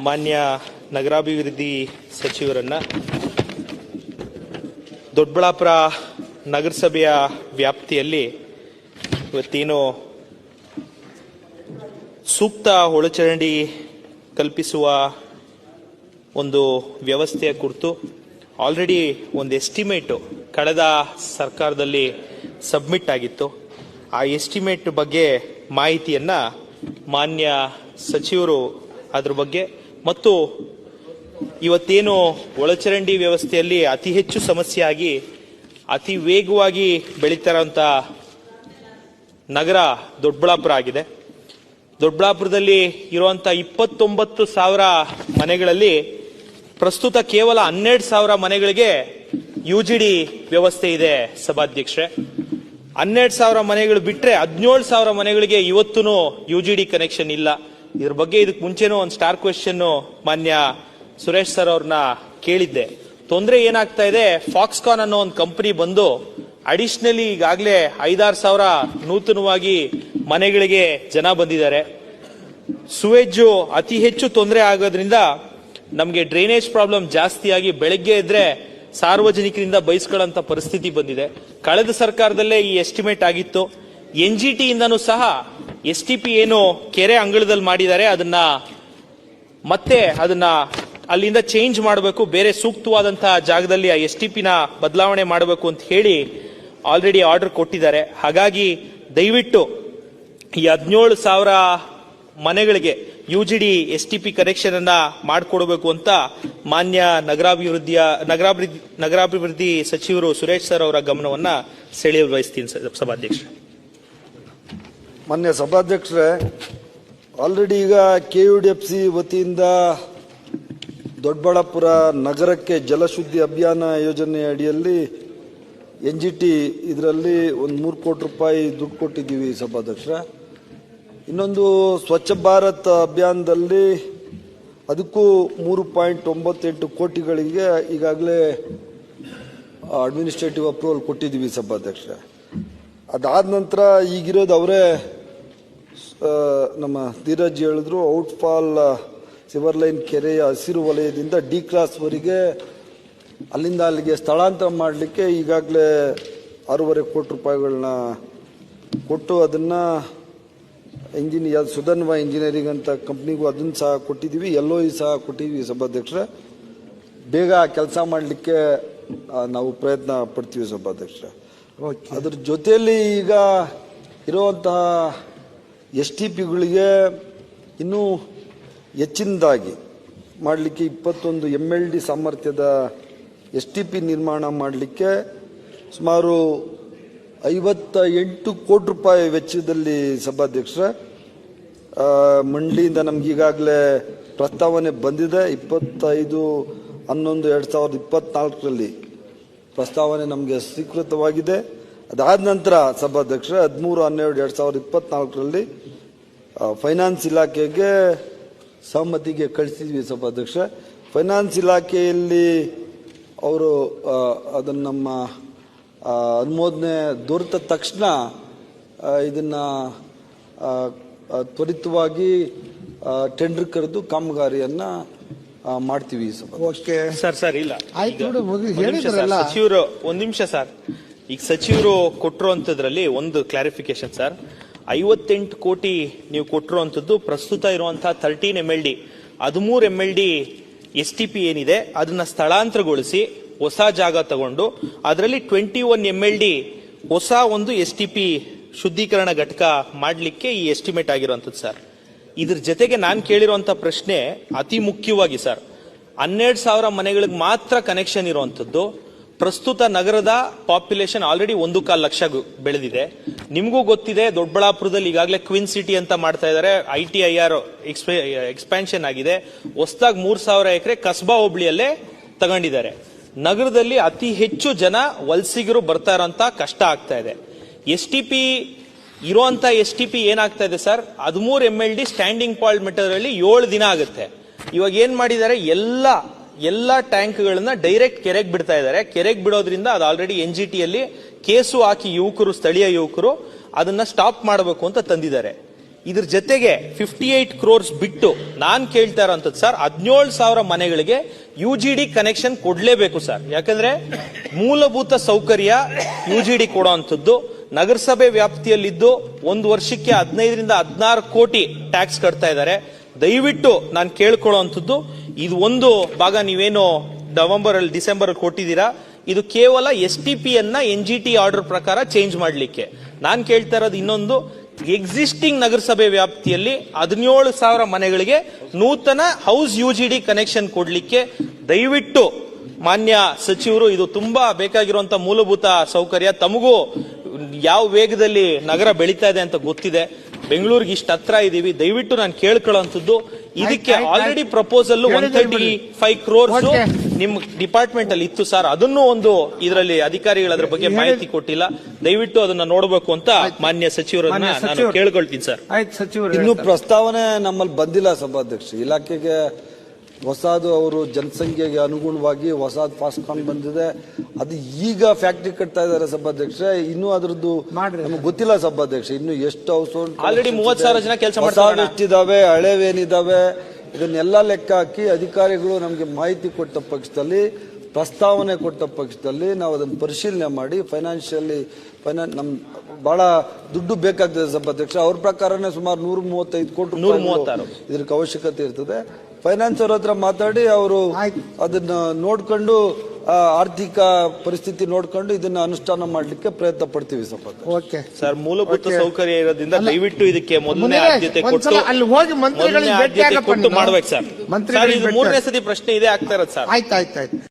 ಮಾನ್ಯ ನಗರಾಭಿವೃದ್ಧಿ ಸಚಿವರನ್ನ ದೊಡ್ಡಬಳ್ಳಾಪುರ ನಗರಸಭೆಯ ವ್ಯಾಪ್ತಿಯಲ್ಲಿ ಇವತ್ತೇನು ಸೂಕ್ತ ಒಳಚರಂಡಿ ಕಲ್ಪಿಸುವ ಒಂದು ವ್ಯವಸ್ಥೆಯ ಕುರಿತು ಆಲ್ರೆಡಿ ಒಂದು ಎಸ್ಟಿಮೇಟು ಕಳೆದ ಸರ್ಕಾರದಲ್ಲಿ ಸಬ್ಮಿಟ್ ಆಗಿತ್ತು. ಆ ಎಸ್ಟಿಮೇಟ್ ಬಗ್ಗೆ ಮಾಹಿತಿಯನ್ನ ಮಾನ್ಯ ಸಚಿವರು ಅದ್ರ ಬಗ್ಗೆ ಮತ್ತು ಇವತ್ತೇನು ಒಳಚರಂಡಿ ವ್ಯವಸ್ಥೆಯಲ್ಲಿ ಅತಿ ಹೆಚ್ಚು ಸಮಸ್ಯೆ ಆಗಿ ಅತಿ ವೇಗವಾಗಿ ಬೆಳೀತಾ ಇರುವಂತ ನಗರ ದೊಡ್ಡಬಳ್ಳಾಪುರ ಆಗಿದೆ. ದೊಡ್ಡಬಳ್ಳಾಪುರದಲ್ಲಿ ಇರುವಂತಹ 29,000 ಮನೆಗಳಲ್ಲಿ ಪ್ರಸ್ತುತ ಕೇವಲ 12,000 ಮನೆಗಳಿಗೆ ಯುಜಿಡಿ ವ್ಯವಸ್ಥೆ ಇದೆ ಸಭಾಧ್ಯಕ್ಷರೇ. 12,000 ಮನೆಗಳು ಬಿಟ್ರೆ 17,000 ಮನೆಗಳಿಗೆ ಇವತ್ತೂ ಯುಜಿಡಿ ಕನೆಕ್ಷನ್ ಇಲ್ಲ. ಇದ್ರ ಬಗ್ಗೆ ಇದಕ್ಕೆ ಮುಂಚೆನೂ ಒಂದು ಸ್ಟಾರ್ ಕ್ವೆಶ್ಚನ್ ಮಾನ್ಯ ಸುರೇಶ್ ಸರ್ ಅವ್ರನ್ನ ಕೇಳಿದ್ದೆ. ತೊಂದರೆ ಏನಾಗ್ತಾ ಇದೆ, ಫಾಕ್ಸ್ಕಾನ್ ಅನ್ನೋ ಒಂದು ಕಂಪನಿ ಬಂದು ಅಡಿಷನಲಿ ಈಗಾಗಲೇ 5,000-6,000 ನೂತನವಾಗಿ ಮನೆಗಳಿಗೆ ಜನ ಬಂದಿದ್ದಾರೆ. ಸುವೇಜ್ ಅತಿ ಹೆಚ್ಚು ತೊಂದರೆ ಆಗೋದ್ರಿಂದ ನಮಗೆ ಡ್ರೈನೇಜ್ ಪ್ರಾಬ್ಲಮ್ ಜಾಸ್ತಿಯಾಗಿ ಬೆಳಗ್ಗೆ ಇದ್ರೆ ಸಾರ್ವಜನಿಕರಿಂದ ಬಯಸ್ಕೊಳ್ಳೋಂತ ಪರಿಸ್ಥಿತಿ ಬಂದಿದೆ. ಕಳೆದ ಸರ್ಕಾರದಲ್ಲೇ ಈ ಎಸ್ಟಿಮೇಟ್ ಆಗಿತ್ತು. ಎನ್ಜಿಟಿ ಇಂದನೂ ಸಹ ಎಸ್ಟಿಪಿ ಏನು ಕೆರೆ ಅಂಗಳದಲ್ಲಿ ಮಾಡಿದ್ದಾರೆ ಅದನ್ನ ಅಲ್ಲಿಂದ ಚೇಂಜ್ ಮಾಡಬೇಕು, ಬೇರೆ ಸೂಕ್ತವಾದಂತಹ ಜಾಗದಲ್ಲಿ ಆ ಎಸ್ಟಿಪಿನ ಬದಲಾವಣೆ ಮಾಡಬೇಕು ಅಂತ ಹೇಳಿ ಆಲ್ರೆಡಿ ಆರ್ಡರ್ ಕೊಟ್ಟಿದ್ದಾರೆ. ಹಾಗಾಗಿ ದಯವಿಟ್ಟು ಈ 17,000 ಮನೆಗಳಿಗೆ ಯುಜಿಡಿ ಎಸ್ಟಿಪಿ ಕನೆಕ್ಷನ್ ಅನ್ನ ಮಾಡಿಕೊಡಬೇಕು ಅಂತ ಮಾನ್ಯ ನಗರಾಭಿವೃದ್ಧಿ ಸಚಿವರು ಸುರೇಶ್ ಸರ್ ಅವರ ಗಮನವನ್ನ ಸೆಳೆಯಲು ಬಯಸ್ತೀನಿ ಸಭಾಧ್ಯಕ್ಷ. ಮಾನ್ಯ ಸಭಾಧ್ಯಕ್ಷರೇ, ಆಲ್ರೆಡಿ ಈಗ ಕೆಯುಡಿಎಫ್ಸಿ ವತಿಯಿಂದ ದೊಡ್ಡಬಳ್ಳಾಪುರ ನಗರಕ್ಕೆ ಜಲಶುದ್ಧಿ ಅಭಿಯಾನ ಯೋಜನೆ ಅಡಿಯಲ್ಲಿ ಎನ್ಜಿಟಿ ಇದರಲ್ಲಿ ಒಂದು 3 ಕೋಟಿ ರೂಪಾಯಿ ದುಡ್ಡು ಕೊಟ್ಟಿದ್ದೀವಿ ಸಭಾಧ್ಯಕ್ಷರೇ. ಇನ್ನೊಂದು ಸ್ವಚ್ಛ ಭಾರತ್ ಅಭಿಯಾನದಲ್ಲಿ ಅದಕ್ಕೂ 3.98 ಕೋಟಿಗಳಿಗೆ ಈಗಾಗಲೇ ಅಡ್ಮಿನಿಸ್ಟ್ರೇಟಿವ್ ಅಪ್ರೂವಲ್ ಕೊಟ್ಟಿದ್ದೀವಿ ಸಭಾಧ್ಯಕ್ಷರೇ. ಅದಾದ ನಂತರ ಈಗಿರೋದು ಅವರೇ ನಮ್ಮ ಧೀರಜ್ ಹೇಳಿದ್ರು, ಔಟ್ಫಾಲ್ ಸಿವರ್ ಲೈನ್ ಕೆರೆಯ ಹಸಿರು ವಲಯದಿಂದ ಡಿ ಕ್ರಾಸ್ವರೆಗೆ ಅಲ್ಲಿಂದ ಅಲ್ಲಿಗೆ ಸ್ಥಳಾಂತರ ಮಾಡಲಿಕ್ಕೆ ಈಗಾಗಲೇ 6.5 ಕೋಟಿ ರೂಪಾಯಿಗಳನ್ನ ಕೊಟ್ಟು ಅದನ್ನು ಸುಧನ್ವ ಇಂಜಿನಿಯರಿಂಗ್ ಅಂತ ಕಂಪ್ನಿಗೂ ಅದನ್ನು ಸಹ ಕೊಟ್ಟಿದ್ದೀವಿ, LOI ಸಹ ಕೊಟ್ಟಿದ್ದೀವಿ ಸಭಾಧ್ಯಕ್ಷರೇ. ಬೇಗ ಕೆಲಸ ಮಾಡಲಿಕ್ಕೆ ನಾವು ಪ್ರಯತ್ನ ಪಡ್ತೀವಿ ಸಭಾಧ್ಯಕ್ಷರೇ. ಅದ್ರ ಜೊತೆಯಲ್ಲಿ ಈಗ ಇರುವಂತಹ STPಗಳಿಗೆ ಇನ್ನೂ ಹೆಚ್ಚಿನದಾಗಿ ಮಾಡಲಿಕ್ಕೆ 21 MLD ಸಾಮರ್ಥ್ಯದ STP ನಿರ್ಮಾಣ ಮಾಡಲಿಕ್ಕೆ ಸುಮಾರು 58 ಕೋಟಿ ರೂಪಾಯಿ ವೆಚ್ಚದಲ್ಲಿ ಸಭಾಧ್ಯಕ್ಷರೇ ಮಂಡಳಿಯಿಂದ ನಮ್ಗೆ ಈಗಾಗಲೇ ಪ್ರಸ್ತಾವನೆ ಬಂದಿದೆ. 25/11/2024 ಪ್ರಸ್ತಾವನೆ ನಮಗೆ ಸ್ವೀಕೃತವಾಗಿದೆ. ಅದಾದ ನಂತರ ಸಭಾಧ್ಯಕ್ಷರೇ 13/12/2024 ಫೈನಾನ್ಸ್ ಇಲಾಖೆಗೆ ಸಹಮತಿಗೆ ಕಳಿಸಿದ್ವಿ ಸಭಾಧ್ಯಕ್ಷರೇ. ಫೈನಾನ್ಸ್ ಇಲಾಖೆಯಲ್ಲಿ ಅವರು ಅದನ್ನು ನಮ್ಮ ಅನುಮೋದನೆ ದೊರೆತ ತಕ್ಷಣ ಇದನ್ನ ತ್ವರಿತವಾಗಿ ಟೆಂಡರ್ ಕರೆದು ಕಾಮಗಾರಿಯನ್ನ ಮಾಡ್ತೀವಿ ಸರ್. ಇಲ್ಲ ಸಚಿವರು ಒಂದ್ ನಿಮಿಷ ಸರ್. ಈಗ ಸಚಿವರು ಕೊಟ್ಟಿರುವಂತದ್ರಲ್ಲಿ ಒಂದು ಕ್ಲಾರಿಫಿಕೇಶನ್ ಸರ್. 58 ಕೋಟಿ ನೀವು ಕೊಟ್ಟಿರುವಂತದ್ದು ಪ್ರಸ್ತುತ ಇರುವಂತಹ 13 MLD 13 MLD STP ಏನಿದೆ ಅದನ್ನ ಸ್ಥಳಾಂತರಗೊಳಿಸಿ ಹೊಸ ಜಾಗ ತಗೊಂಡು ಅದರಲ್ಲಿ 21 MLD ಹೊಸ ಒಂದು STP ಶುದ್ಧೀಕರಣ ಘಟಕ ಮಾಡಲಿಕ್ಕೆ ಈ ಎಸ್ಟಿಮೇಟ್ ಆಗಿರುವಂತದ್ದು ಸರ್. ಇದ್ರ ಜೊತೆಗೆ ನಾನು ಕೇಳಿರುವಂತ ಪ್ರಶ್ನೆ ಅತಿ ಮುಖ್ಯವಾಗಿ ಸರ್, 12,000 ಮನೆಗಳಿಗೆ ಮಾತ್ರ ಕನೆಕ್ಷನ್ ಇರುವಂತದ್ದು. ಪ್ರಸ್ತುತ ನಗರದ ಪಾಪ್ಯುಲೇಷನ್ ಆಲ್ರೆಡಿ 1.25 ಲಕ್ಷ ಬೆಳೆದಿದೆ. ನಿಮಗೂ ಗೊತ್ತಿದೆ, ದೊಡ್ಡಬಳ್ಳಾಪುರದಲ್ಲಿ ಈಗಾಗಲೇ ಕ್ವಿನ್ ಸಿಟಿ ಅಂತ ಮಾಡ್ತಾ ಇದ್ದಾರೆ. ITIR ಎಕ್ಸ್ಪ್ಯಾನ್ಷನ್ ಆಗಿದೆ. ಹೊಸದಾಗಿ 3,000 ಎಕರೆ ಕಸ್ಬಾ ಹೋಬಳಿಯಲ್ಲೇ ತಗೊಂಡಿದ್ದಾರೆ. ನಗರದಲ್ಲಿ ಅತಿ ಹೆಚ್ಚು ಜನ ವಲಸಿಗರು ಬರ್ತಾ ಇರೋಂತ ಕಷ್ಟ ಆಗ್ತಾ ಇದೆ. STP ಇರುವಂತ STP ಏನಾಗ್ತಾ ಇದೆ sir, 13 MLD standing point matter ಅಲ್ಲಿ 7 ದಿನ ಆಗುತ್ತೆ. ಇವಾಗ ಏನ್ ಮಾಡಿದ್ದಾರೆ, ಎಲ್ಲಾ ಟ್ಯಾಂಕ್ಗಳನ್ನ ಡೈರೆಕ್ಟ್ ಕೆರೆಗೆ ಬಿಡ್ತಾ ಇದ್ದಾರೆ. ಕೆರೆಗೆ ಬಿಡೋದ್ರಿಂದ ಅದು ಆಲ್ರೆಡಿ NGT ಅಲ್ಲಿ ಕೇಸು ಹಾಕಿ ಸ್ಥಳೀಯ ಯುವಕರು ಅದನ್ನ ಸ್ಟಾಪ್ ಮಾಡಬೇಕು ಅಂತ ತಂದಿದ್ದಾರೆ. ಇದ್ರ ಜೊತೆಗೆ 58 crores ಬಿಟ್ಟು ನಾನ್ ಕೇಳ್ತಾ ಇರೋಂಥದ್ದು ಸರ್ 17,000 ಮನೆಗಳಿಗೆ UGD ಕನೆಕ್ಷನ್ ಕೊಡ್ಲೇಬೇಕು ಸರ್. ಯಾಕಂದ್ರೆ ಮೂಲಭೂತ ಸೌಕರ್ಯ UGD ಕೊಡೋಂಥದ್ದು ನಗರಸಭೆ ವ್ಯಾಪ್ತಿಯಲ್ಲಿದ್ದು ಒಂದು ವರ್ಷಕ್ಕೆ 15ರಿಂದ 16 ಕೋಟಿ ಟ್ಯಾಕ್ಸ್ ಕಟ್ತಾ ಇದ್ದಾರೆ. ದಯವಿಟ್ಟು ನಾನು ಕೇಳ್ಕೊಳ್ಳೋಂಥದ್ದು ಇದು ಒಂದು ಭಾಗ ನೀವೇನು ಡಿಸೆಂಬರ್ ಅಲ್ಲಿ ಕೊಟ್ಟಿದ್ದೀರಾ, ಇದು ಕೇವಲ STP ಅನ್ನ NGT ಆರ್ಡರ್ ಪ್ರಕಾರ ಚೇಂಜ್ ಮಾಡ್ಲಿಕ್ಕೆ. ನಾನ್ ಕೇಳ್ತಾ ಇರೋದು ಇನ್ನೊಂದು, ಎಕ್ಸಿಸ್ಟಿಂಗ್ ನಗರಸಭೆ ವ್ಯಾಪ್ತಿಯಲ್ಲಿ 17,000 ಮನೆಗಳಿಗೆ ನೂತನ ಹೌಸ್ UGD ಕನೆಕ್ಷನ್ ಕೊಡ್ಲಿಕ್ಕೆ ದಯವಿಟ್ಟು ಮಾನ್ಯ ಸಚಿವರು, ಇದು ತುಂಬಾ ಬೇಕಾಗಿರುವಂತ ಮೂಲಭೂತ ಸೌಕರ್ಯ. ತಮಗೂ ಯಾವ ವೇಗದಲ್ಲಿ ನಗರ ಬೆಳೀತಾ ಇದೆ ಅಂತ ಗೊತ್ತಿದೆ. ಬೆಂಗಳೂರಿಗೆ ಇಷ್ಟ ಹತ್ರ ಇದೀವಿ. ದಯವಿಟ್ಟು ನಾನು ಕೇಳ್ಕೊಳ್ಳೋಂಥದ್ದು, ಇದಕ್ಕೆ ಆಲ್ರೆಡಿ ಪ್ರಪೋಸಲ್ 135 crores ನಿಮ್ ಡಿಪಾರ್ಟ್ಮೆಂಟ್ ಅಲ್ಲಿ ಇತ್ತು ಸರ್. ಅದನ್ನು ಒಂದು ಇದರಲ್ಲಿ ಅಧಿಕಾರಿಗಳು ಅದ್ರ ಬಗ್ಗೆ ಮಾಹಿತಿ ಕೊಟ್ಟಿಲ್ಲ. ದಯವಿಟ್ಟು ಅದನ್ನ ನೋಡಬೇಕು ಅಂತ ಮಾನ್ಯ ಸಚಿವರನ್ನ ನಾನು ಕೇಳ್ಕೊಳ್ತೀನಿ ಸರ್. ಆಯ್ತು ಸಚಿವರು. ಇನ್ನು ಪ್ರಸ್ತಾವನೆ ನಮ್ಮಲ್ಲಿ ಬಂದಿಲ್ಲ ಸಭಾಧ್ಯಕ್ಷ. ಇಲಾಖೆಗೆ ಹೊಸದು ಅವರು ಜನಸಂಖ್ಯೆಗೆ ಅನುಗುಣವಾಗಿ ಹೊಸದು ಫಾಸ್ಟ್ಕಾನ್ ಬಂದಿದೆ. ಅದು ಈಗ ಫ್ಯಾಕ್ಟ್ರಿ ಕಟ್ತಾ ಇದ್ದಾರೆ ಸಭಾಧ್ಯಕ್ಷ. ಇನ್ನೂ ಅದ್ರದ್ದು ನಮ್ಗೆ ಗೊತ್ತಿಲ್ಲ ಸಭಾಧ್ಯಕ್ಷ. ಇನ್ನು ಎಷ್ಟು ಹೌಸ್ ಆಲ್ರೆಡಿ 30,000 ಜನ ಕೆಲಸ ಮಾಡ್ತಾರೆ, ಎಷ್ಟಿದಾವೆ, ಹಳೆವೇನಿದಾವೆ, ಇದನ್ನೆಲ್ಲ ಲೆಕ್ಕ ಹಾಕಿ ಅಧಿಕಾರಿಗಳು ನಮಗೆ ಮಾಹಿತಿ ಕೊಟ್ಟ ಪಕ್ಷದಲ್ಲಿ, ಪ್ರಸ್ತಾವನೆ ಕೊಟ್ಟ ಪಕ್ಷದಲ್ಲಿ ನಾವು ಅದನ್ನು ಪರಿಶೀಲನೆ ಮಾಡಿ ನಮ್ ಬಹಳ ದುಡ್ಡು ಬೇಕಾಗ್ತದೆ ಸಭಾಧ್ಯಕ್ಷ. ಅವ್ರ ಪ್ರಕಾರನೇ ಸುಮಾರು 135 ಕೋಟಿ ರೂಪಾಯಿ ಇದಕ್ಕೆ ಅವಶ್ಯಕತೆ ಇರ್ತದೆ. ಫೈನಾನ್ಸ್ ಅವ್ರ ಹತ್ರ ಮಾತಾಡಿ ಅವರು ಅದನ್ನ ನೋಡ್ಕೊಂಡು ಆರ್ಥಿಕ ಪರಿಸ್ಥಿತಿ ನೋಡ್ಕೊಂಡು ಇದನ್ನ ಅನುಷ್ಠಾನ ಮಾಡ್ಲಿಕ್ಕೆ ಪ್ರಯತ್ನ ಪಡ್ತೀವಿ ಓಕೆ ಸರ್. ಮೂಲಭೂತ ಸೌಕರ್ಯ ಇರೋದ್ರಿಂದ ದಯವಿಟ್ಟು ಇದಕ್ಕೆ ಮೊದಲನೇ ಆದ್ಯತೆ ಕೊಟ್ಟು ಅಲ್ಲಿ ಹೋಗಿ ಮಂತ್ರಿಗಳಿಗೆ ಮಾಡ್ಬೇಕು ಸರ್. ಇದು 3ನೇ ಸತಿ ಪ್ರಶ್ನೆ ಇದೆ ಆಗ್ತಾ ಇರೋದು ಸರ್. ಆಯ್ತಾಯ್ತಾಯ್ತು.